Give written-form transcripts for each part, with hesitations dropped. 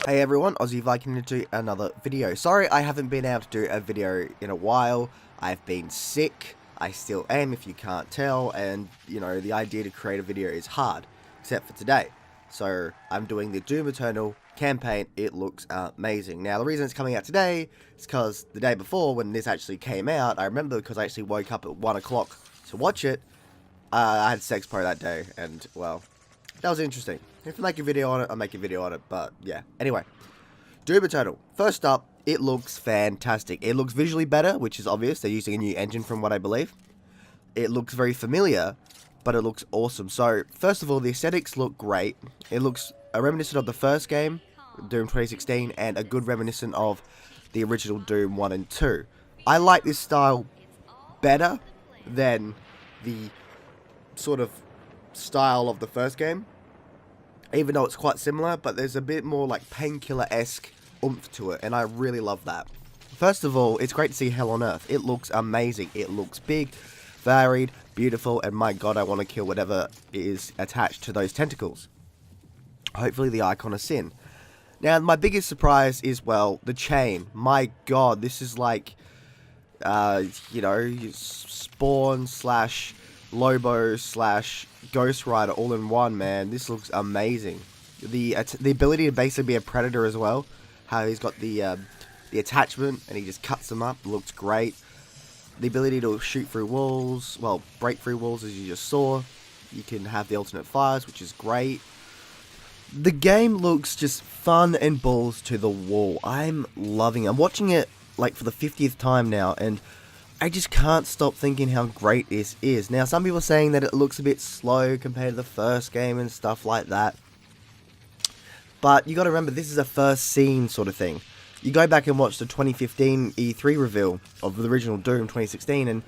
Hey everyone, Aussie Viking into another video. Sorry I haven't been able to do a video in a while. I've been sick. I still am, if you can't tell, and you know, the idea to create a video is hard, except for today. So I'm doing the Doom Eternal campaign. It looks amazing. Now the reason it's coming out today is because the day before, when this actually came out, I remember because I actually woke up at 1 o'clock to watch it. I had sex pro that day, and well, that was interesting. If I make a video on it, I'll make a video on it, but yeah. Anyway, Doom Eternal. First up, it looks fantastic. It looks visually better, which is obvious. They're using a new engine from what I believe. It looks very familiar, but it looks awesome. So, first of all, the aesthetics look great. It looks a reminiscent of the first game, Doom 2016, and a good reminiscent of the original Doom 1 and 2. I like this style better than the sort of style of the first game, even though it's quite similar, but there's a bit more like Painkiller-esque oomph to it, and I really love that. First of all, it's great to see Hell on Earth. It looks amazing. It looks big, varied, beautiful, and my god, I want to kill whatever is attached to those tentacles. Hopefully the Icon of Sin. Now, my biggest surprise is, well, the chain. My god, this is like, you know, Spawn slash Lobo slash Ghost Rider all in one, man. This looks amazing. The ability to basically be a predator as well. How he's got the attachment and he just cuts them up. Looks great. The ability to shoot through walls, well, break through walls as you just saw. You can have the alternate fires, which is great. The game looks just fun and balls to the wall. I'm loving it. I'm watching it like for the 50th time now, and I just can't stop thinking how great this is. Now, some people are saying that it looks a bit slow compared to the first game and stuff like that. But you got to remember, this is a first scene sort of thing. You go back and watch the 2015 E3 reveal of the original Doom 2016, and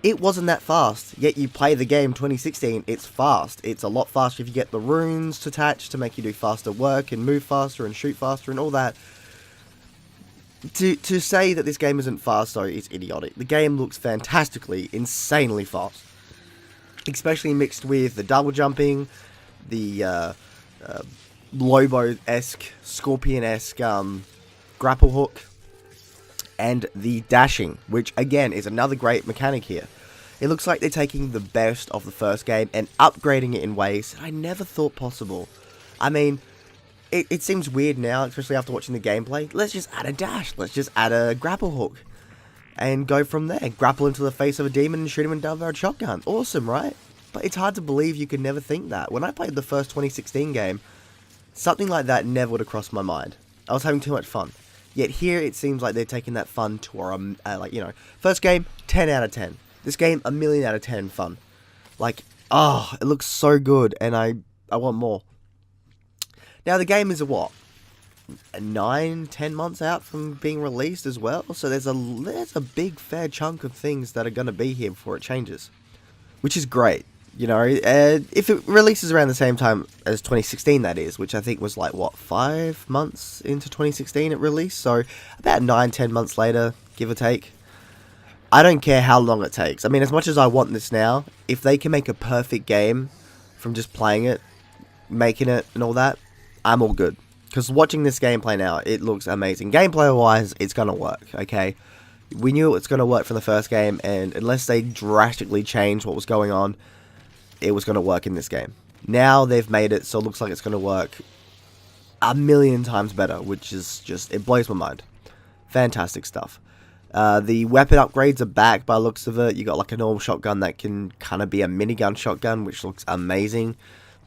it wasn't that fast. Yet you play the game 2016, it's fast. It's a lot faster if you get the runes attached to make you do faster work and move faster and shoot faster and all that. To say that this game isn't fast, though, is idiotic. The game looks fantastically, insanely fast. Especially mixed with the double jumping, the Lobo-esque, Scorpion-esque grapple hook, and the dashing, which, again, is another great mechanic here. It looks like they're taking the best of the first game and upgrading it in ways that I never thought possible. I mean, it seems weird now, especially after watching the gameplay. Let's just add a dash. Let's just add a grapple hook. And go from there. Grapple into the face of a demon and shoot him with a double-barreled shotgun. Awesome, right? But it's hard to believe you could never think that. When I played the first 2016 game, something like that never would have crossed my mind. I was having too much fun. Yet here, it seems like they're taking that fun to like, you know, first game, 10 out of 10. This game, a million out of 10 fun. Like, oh, it looks so good, and I want more. Now, the game is a what? 9-10 months out from being released as well, so there's a big fair chunk of things that are going to be here before it changes, which is great. You know, if it releases around the same time as 2016, that is, which I think was like, what, 5 months into 2016 it released, so about 9-10 months later, give or take. I don't care how long it takes. I mean, as much as I want this now, if they can make a perfect game from just playing it, making it, and all that, I'm all good. Because watching this gameplay now, it looks amazing. Gameplay-wise, it's going to work, okay? We knew it was going to work from the first game, and unless they drastically changed what was going on, it was going to work in this game. Now they've made it so it looks like it's going to work a million times better, which is just, it blows my mind. Fantastic stuff. The weapon upgrades are back by the looks of it. You got like a normal shotgun that can kind of be a minigun shotgun, which looks amazing.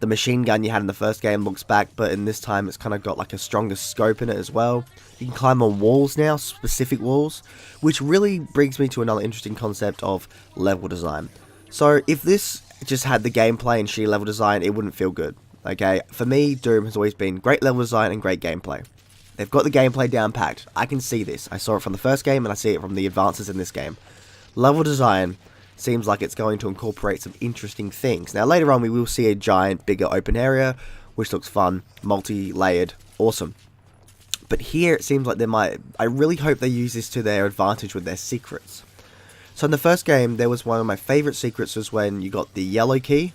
The machine gun you had in the first game looks back, but in this time it's kind of got like a stronger scope in it as well. You can climb on walls now, specific walls, which really brings me to another interesting concept of level design. So if this just had the gameplay and sheer level design, it wouldn't feel good. Okay, for me, Doom has always been great level design and great gameplay. They've got the gameplay down packed. I can see this. I saw it from the first game and I see it from the advances in this game. Level design seems like it's going to incorporate some interesting things. Now, later on, we will see a giant, bigger open area, which looks fun, multi-layered, awesome. But here, it seems like they might, I really hope they use this to their advantage with their secrets. So in the first game, there was one of my favourite secrets was when you got the yellow key,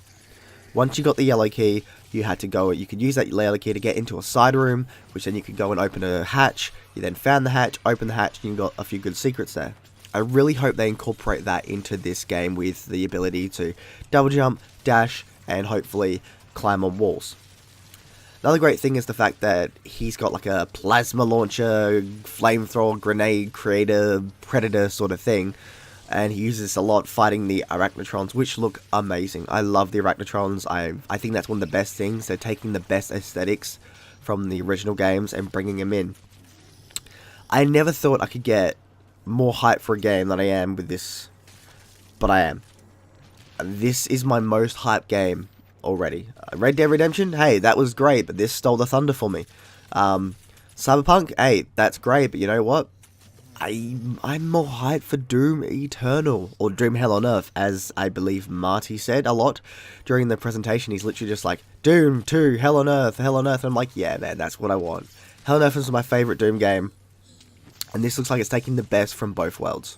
Once you got the yellow key, you had to go, you could use that yellow key to get into a side room, which then you could go and open a hatch. You then found the hatch, opened the hatch, and you got a few good secrets there. I really hope they incorporate that into this game with the ability to double jump, dash, and hopefully climb on walls. Another great thing is the fact that he's got like a plasma launcher, flamethrower, grenade creator, predator sort of thing. And he uses this a lot fighting the Arachnotrons, which look amazing. I love the Arachnotrons. I think that's one of the best things. They're taking the best aesthetics from the original games and bringing them in. I never thought I could get more hype for a game than I am with this, but I am. This is my most hyped game already. Red Dead Redemption, hey, that was great, but this stole the thunder for me. Cyberpunk, hey, that's great, but you know what? I'm more hyped for Doom Eternal, or Doom Hell on Earth, as I believe Marty said a lot during the presentation. He's literally just like, Doom 2, Hell on Earth, Hell on Earth, and I'm like, yeah, man, that's what I want. Hell on Earth is my favourite Doom game, and this looks like it's taking the best from both worlds.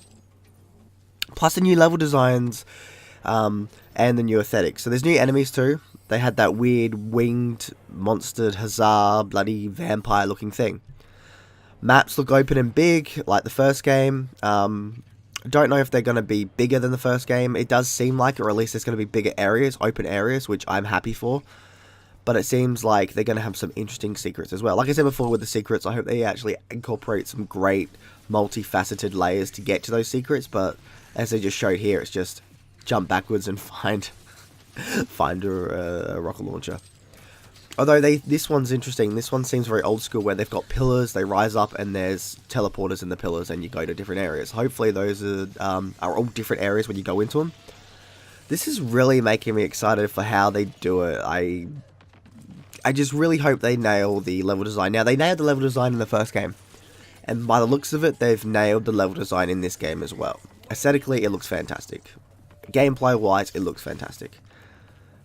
Plus the new level designs, and the new aesthetics. So there's new enemies too. They had that weird winged, monstered, huzzah, bloody vampire looking thing. Maps look open and big, like the first game. Don't know if they're going to be bigger than the first game. It does seem like it, or at least there's going to be bigger areas, open areas, which I'm happy for. But it seems like they're going to have some interesting secrets as well. Like I said before with the secrets, I hope they actually incorporate some great multifaceted layers to get to those secrets. But as they just showed here, it's just jump backwards and find a rocket launcher. Although this one's interesting. This one seems very old school, where they've got pillars, they rise up, and there's teleporters in the pillars, and you go to different areas. Hopefully those are all different areas when you go into them. This is really making me excited for how they do it. I just really hope they nail the level design. Now, they nailed the level design in the first game, and by the looks of it, they've nailed the level design in this game as well. Aesthetically, it looks fantastic. Gameplay-wise, it looks fantastic.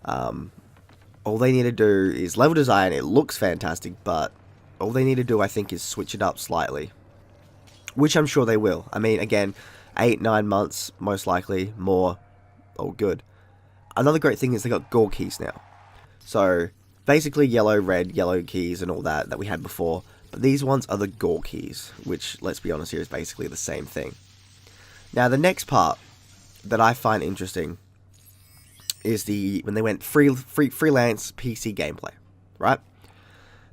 All they need to do is level design. It looks fantastic, but all they need to do, I think, is switch it up slightly. Which I'm sure they will. I mean, again, 8-9 months, most likely, more, all good. Another great thing is they got gore keys now. So, basically yellow, red, yellow keys and all that we had before. But these ones are the gore keys, which, let's be honest here, is basically the same thing. Now, the next part that I find interesting is when they went freelance PC gameplay, right?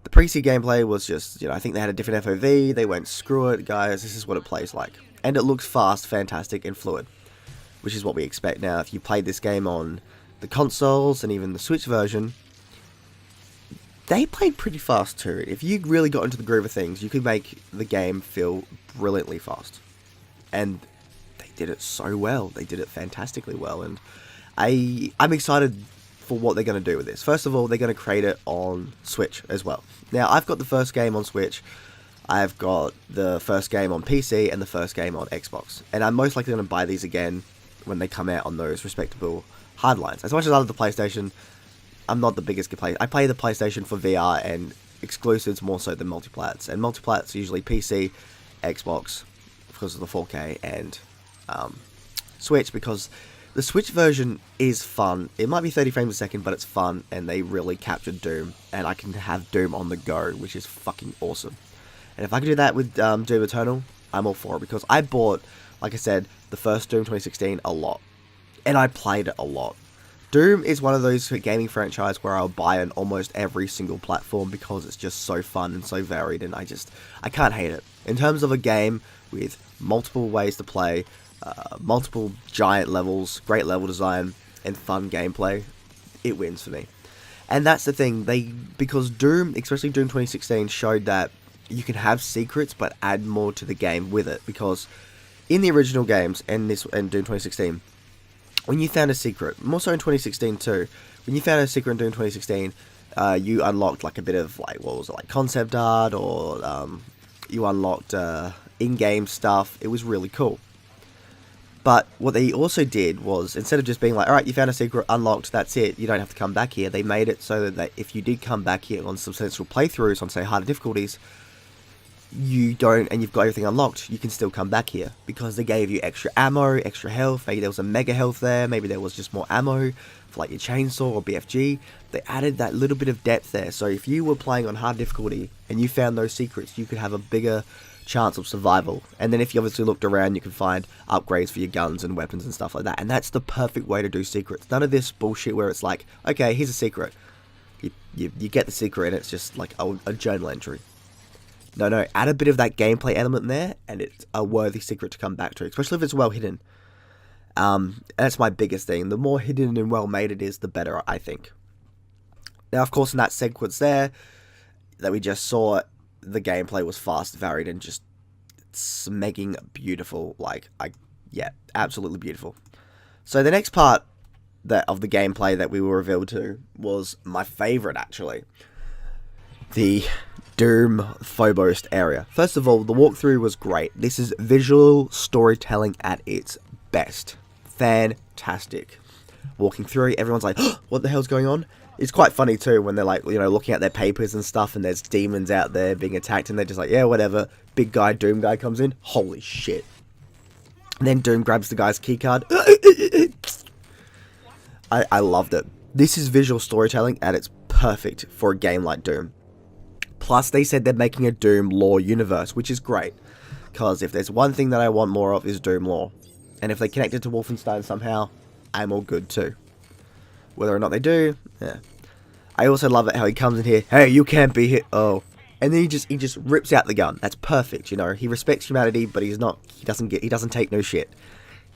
The PC gameplay was just, I think they had a different FOV. They went, screw it, guys, this is what it plays like. And it looks fast, fantastic, and fluid, which is what we expect. Now, if you played this game on the consoles and even the Switch version, they played pretty fast too. If you really got into the groove of things, you could make the game feel brilliantly fast. And they did it so well. They did it fantastically well, and I'm excited for what they're going to do with this. First of all, they're going to create it on Switch as well. Now, I've got the first game on Switch, I've got the first game on PC, and the first game on Xbox. And I'm most likely going to buy these again when they come out on those respectable hardlines. As much as I love the PlayStation, I'm not the biggest player. I play the PlayStation for VR and exclusives more so than multiplats. And multiplats are usually PC, Xbox, because of the 4K, and Switch, because the Switch version is fun. It might be 30 frames a second, but it's fun, and they really captured Doom, and I can have Doom on the go, which is fucking awesome. And if I can do that with Doom Eternal, I'm all for it, because I bought, like I said, the first Doom 2016 a lot, and I played it a lot. Doom is one of those gaming franchises where I'll buy on almost every single platform, because it's just so fun and so varied, and I can't hate it. In terms of a game with multiple ways to play, multiple giant levels, great level design, and fun gameplay, it wins for me. And that's the thing, because Doom, especially Doom 2016, showed that you can have secrets but add more to the game with it. Because in the original games and Doom 2016, when you found a secret, more so in 2016 too, when you found a secret in Doom 2016, you unlocked like a bit of concept art, or you unlocked in-game stuff. It was really cool. But what they also did was, instead of just being like, alright, you found a secret, unlocked, that's it, you don't have to come back here, they made it so that if you did come back here on substantial playthroughs on, say, harder difficulties, you don't, and you've got everything unlocked, you can still come back here because they gave you extra ammo, extra health. Maybe there was a mega health there, maybe there was just more ammo for like your chainsaw or BFG. They added that little bit of depth there, so if you were playing on hard difficulty and you found those secrets, you could have a bigger chance of survival. And then if you obviously looked around, you can find upgrades for your guns and weapons and stuff like that, and that's the perfect way to do secrets. None of this bullshit where it's like, okay, here's a secret, you get the secret and it's just like a journal entry. No, add a bit of that gameplay element in there, and it's a worthy secret to come back to, especially if it's well hidden. That's my biggest thing. The more hidden and well made it is, the better, I think. Now, of course, in that sequence there that we just saw, the gameplay was fast, varied, and just smacking beautiful. Yeah, absolutely beautiful. So the next part of the gameplay that we were revealed to was my favorite, actually. The Doom Phobos area. First of all, the walkthrough was great. This is visual storytelling at its best. Fantastic. Walking through, everyone's like, oh, what the hell's going on? It's quite funny too when they're like, looking at their papers and stuff, and there's demons out there being attacked, and they're just like, yeah, whatever. Big guy, Doom guy comes in. Holy shit. And then Doom grabs the guy's keycard. I loved it. This is visual storytelling at its perfect for a game like Doom. Plus, they said they're making a Doom lore universe, which is great. Because if there's one thing that I want more of, is Doom lore. And if they connect it to Wolfenstein somehow, I'm all good too. Whether or not they do, yeah. I also love it how he comes in here, hey, you can't be here, oh. And then he just rips out the gun. That's perfect, He respects humanity, but he doesn't take no shit.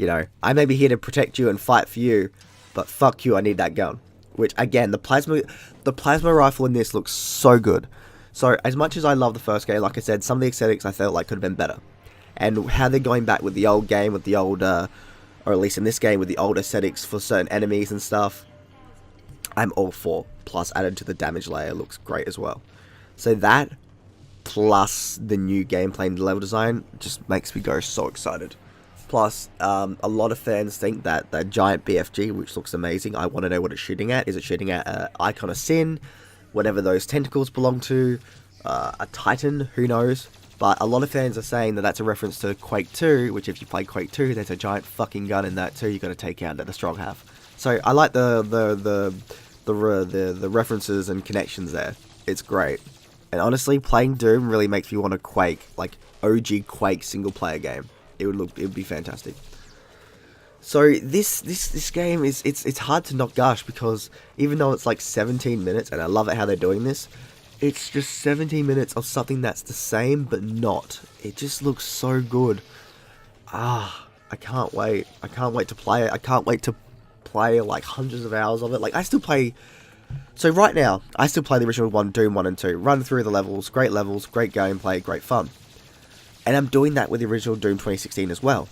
I may be here to protect you and fight for you, but fuck you, I need that gun. Which, again, the plasma rifle in this looks so good. So, as much as I love the first game, like I said, some of the aesthetics I felt like could have been better. And how they're going back with the old game, with the old, or at least in this game, with the old aesthetics for certain enemies and stuff, I'm all for. Plus, added to the damage layer, looks great as well. So that, plus the new gameplay and level design, just makes me go so excited. Plus, a lot of fans think that that giant BFG, which looks amazing, I want to know what it's shooting at. Is it shooting at an Icon of Sin? Whatever those tentacles belong to, a Titan, who knows, but a lot of fans are saying that that's a reference to Quake 2, which if you play Quake 2, there's a giant fucking gun in that too, you got to take out that the strong have. So I like the references and connections there. It's great, and honestly, playing Doom really makes me want a Quake, like OG Quake single player game. It would be fantastic. So this game is it's hard to not gush, because even though it's like 17 minutes, and I love it how they're doing this, it's just 17 minutes of something that's the same but not. It just looks so good. I can't wait. I can't wait to play it. I can't wait to play like hundreds of hours of it. Like so right now, I still play the original Doom 1 and 2. Run through the levels, great gameplay, great fun. And I'm doing that with the original Doom 2016 as well.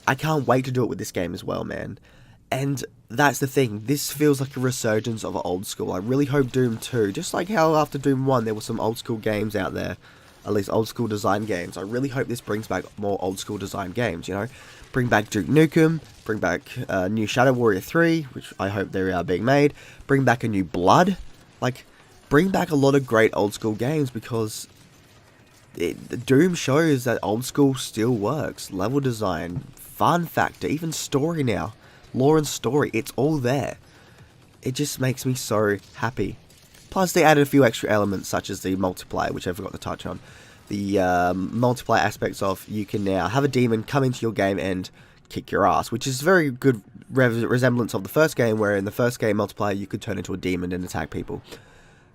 I can't wait to do it with this game as well, man. And that's the thing. This feels like a resurgence of old school. I really hope Doom 2, just like how after Doom 1 there were some old school games out there, at least old school design games. I really hope this brings back more old school design games, Bring back Duke Nukem, bring back new Shadow Warrior 3, which I hope they are being made. Bring back a new Blood. Bring back a lot of great old school games, because Doom shows that old school still works. Level design, fun factor, even story now. Lore and story, it's all there. It just makes me so happy. Plus, they added a few extra elements, such as the multiplayer, which I forgot to touch on. The multiplayer aspects of, you can now have a demon come into your game and kick your ass, which is very good resemblance of the first game, where in the first game multiplayer, you could turn into a demon and attack people.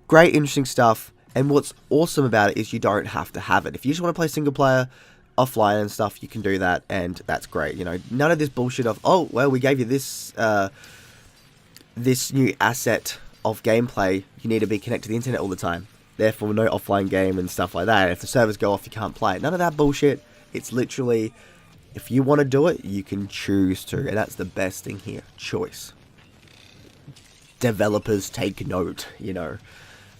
Great, interesting stuff. And what's awesome about it is you don't have to have it. If you just want to play single player, offline and stuff, you can do that, and that's great. None of this bullshit of, oh, well, we gave you this this new asset of gameplay, you need to be connected to the internet all the time. Therefore, no offline game and stuff like that. If the servers go off, you can't play it. None of that bullshit. It's literally, if you want to do it, you can choose to, and that's the best thing here. Choice. Developers take note,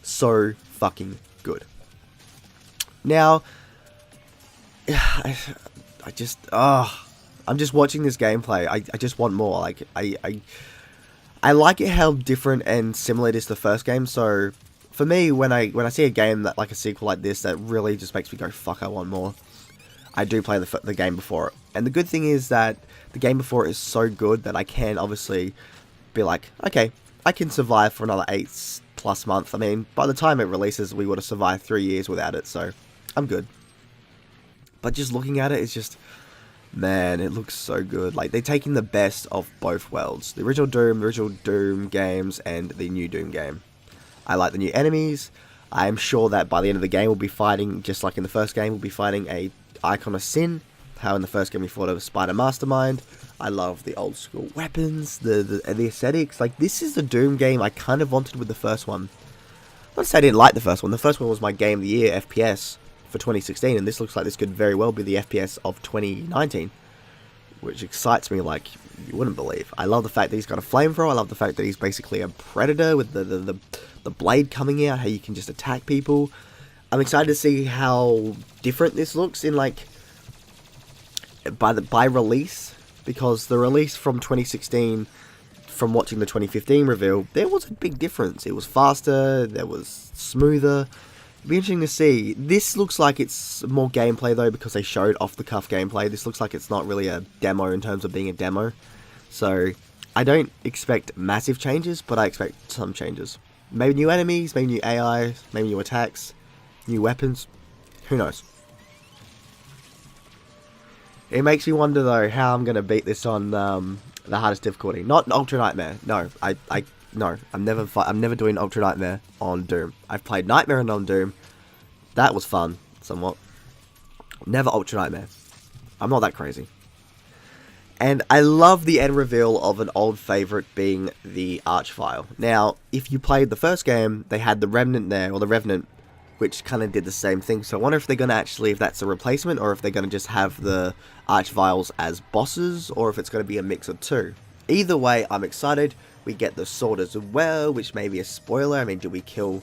So fucking good. Now, I'm just watching this gameplay. I just want more. I like it how different and similar it is to the first game. So for me, when I see a game that like a sequel like this that really just makes me go, fuck, I want more, I do play the game before it. And the good thing is that the game before it is so good that I can obviously be like, okay, I can survive for another 8+ months. I mean, by the time it releases, we would have survived 3 years without it, so I'm good. But just looking at it, it's just, man, it looks so good. Like, they're taking the best of both worlds. The original Doom games, and the new Doom game. I like the new enemies. I am sure that by the end of the game, we'll be fighting, just like in the first game, we'll be fighting a Icon of Sin. How in the first game we fought a Spider Mastermind. I love the old school weapons, the aesthetics. Like, this is the Doom game I kind of wanted with the first one. Not to say I didn't like the first one. The first one was my game of the year, FPS, for 2016. And this looks like this could very well be the FPS of 2019. Which excites me like you wouldn't believe. I love the fact that he's got a flamethrower. I love the fact that he's basically a predator with the blade coming out. How you can just attack people. I'm excited to see how different this looks in like by release, because the release from 2016, from watching the 2015 reveal, there was a big difference. It was faster, there was smoother. It'd be interesting to see. This looks like it's more gameplay though, because they showed off the cuff gameplay. This looks like it's not really a demo in terms of being a demo. So I don't expect massive changes, but I expect some changes. Maybe new enemies, maybe new AI, maybe new attacks, new weapons. Who knows? It makes me wonder though how I'm gonna beat this on the hardest difficulty. Not Ultra Nightmare. No, no. I'm never doing Ultra Nightmare on Doom. I've played Nightmare on Doom. That was fun, somewhat. Never Ultra Nightmare. I'm not that crazy. And I love the end reveal of an old favourite being the Archvile. Now, if you played the first game, they had the Remnant there, or the Revenant, which kind of did the same thing. So I wonder if they're going to actually, if that's a replacement, or if they're going to just have the Archviles as bosses, or if it's going to be a mix of two. Either way, I'm excited. We get the sword as well, which may be a spoiler. I mean, do we kill,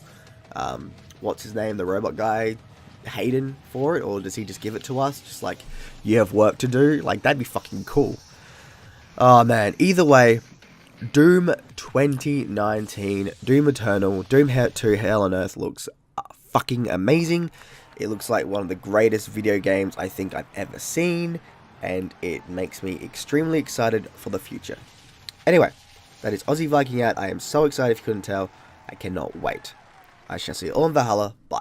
what's his name, the robot guy, Hayden, for it? Or does he just give it to us? Just like, you have work to do? Like, that'd be fucking cool. Oh, man. Either way, Doom 2019, Doom Eternal, Doom 2 Hell on Earth looks fucking amazing. It looks like one of the greatest video games I think I've ever seen, and it makes me extremely excited for the future. Anyway, that is Aussie Viking out. I am so excited if you couldn't tell. I cannot wait. I shall see you all in Valhalla. Bye.